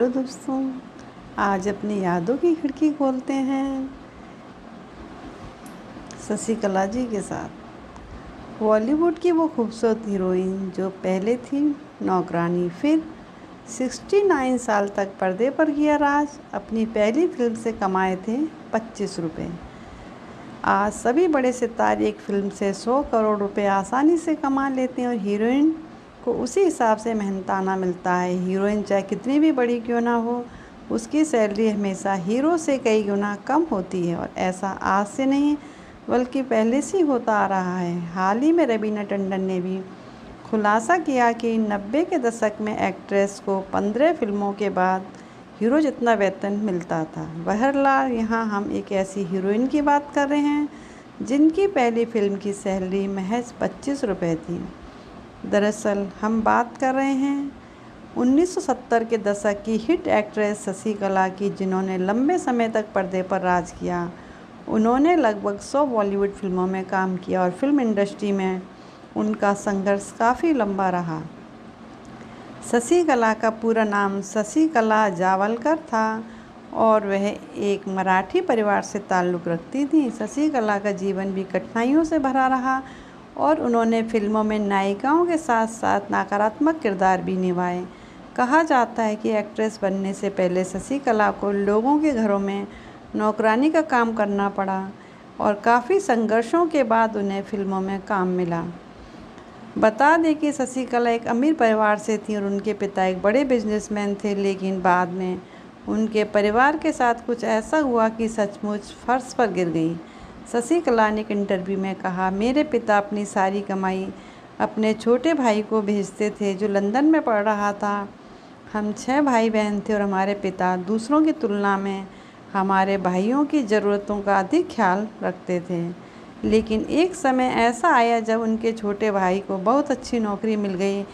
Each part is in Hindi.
हेलो दोस्तों, आज अपनी यादों की खिड़की खोलते हैं शशिकला जी के साथ। बॉलीवुड की वो खूबसूरत हीरोइन जो पहले थी नौकरानी, फिर 69 साल तक पर्दे पर किया राज। अपनी पहली फिल्म से कमाए थे 25 रुपये। आज सभी बड़े सितारे एक फिल्म से 100 करोड़ रुपए आसानी से कमा लेते हैं और हीरोइन को उसी हिसाब से मेहनताना मिलता है। हीरोइन चाहे कितनी भी बड़ी क्यों ना हो, उसकी सैलरी हमेशा हीरो से कई गुना कम होती है। और ऐसा आज से नहीं बल्कि पहले से ही होता आ रहा है। हाल ही में रवीना टंडन ने भी खुलासा किया कि 90 के दशक में एक्ट्रेस को 15 फिल्मों के बाद हीरो जितना वेतन मिलता था। बहरहाल यहाँ हम एक ऐसी हीरोइन की बात कर रहे हैं जिनकी पहली फिल्म की सैलरी महज 25 रुपये थी। दरअसल हम बात कर रहे हैं 1970 के दशक की हिट एक्ट्रेस शशिकला की, जिन्होंने लंबे समय तक पर्दे पर राज किया। उन्होंने लगभग 100 बॉलीवुड फिल्मों में काम किया और फिल्म इंडस्ट्री में उनका संघर्ष काफ़ी लंबा रहा। शशिकला का पूरा नाम शशिकला जावलकर था और वह एक मराठी परिवार से ताल्लुक़ रखती थी। शशिकला का जीवन भी कठिनाइयों से भरा रहा और उन्होंने फिल्मों में नायिकाओं के साथ साथ नकारात्मक किरदार भी निभाए। कहा जाता है कि एक्ट्रेस बनने से पहले शशिकला को लोगों के घरों में नौकरानी का काम करना पड़ा और काफ़ी संघर्षों के बाद उन्हें फिल्मों में काम मिला। बता दें कि शशिकला एक अमीर परिवार से थी और उनके पिता एक बड़े बिजनेसमैन थे, लेकिन बाद में उनके परिवार के साथ कुछ ऐसा हुआ कि सचमुच फर्श पर गिर गई। शशिकला ने एक इंटरव्यू में कहा, मेरे पिता अपनी सारी कमाई अपने छोटे भाई को भेजते थे जो लंदन में पढ़ रहा था। हम 6 भाई बहन थे और हमारे पिता दूसरों की तुलना में हमारे भाइयों की ज़रूरतों का अधिक ख्याल रखते थे। लेकिन एक समय ऐसा आया जब उनके छोटे भाई को बहुत अच्छी नौकरी मिल गई,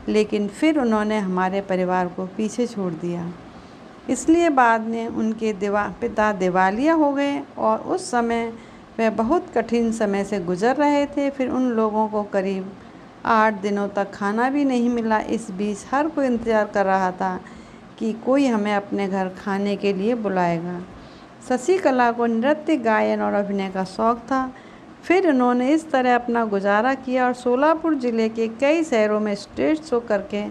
लेकिन फिर उन्होंने हमारे परिवार को पीछे छोड़ दिया। इसलिए बाद में उनके पिता दिवालिया हो गए और उस समय वे बहुत कठिन समय से गुजर रहे थे। फिर उन लोगों को करीब 8 दिनों तक खाना भी नहीं मिला। इस बीच हर कोई इंतज़ार कर रहा था कि कोई हमें अपने घर खाने के लिए बुलाएगा। शशिकला को नृत्य, गायन और अभिनय का शौक़ था। फिर उन्होंने इस तरह अपना गुजारा किया और सोलापुर ज़िले के कई शहरों में स्टेज शो करके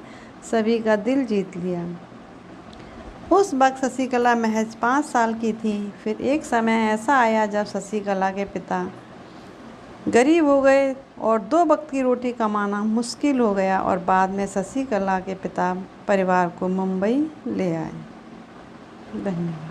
सभी का दिल जीत लिया। उस वक्त शशिकला महज 5 साल की थी। फिर एक समय ऐसा आया जब शशिकला के पिता गरीब हो गए और 2 वक्त की रोटी कमाना मुश्किल हो गया और बाद में शशिकला के पिता परिवार को मुंबई ले आए। धन्यवाद।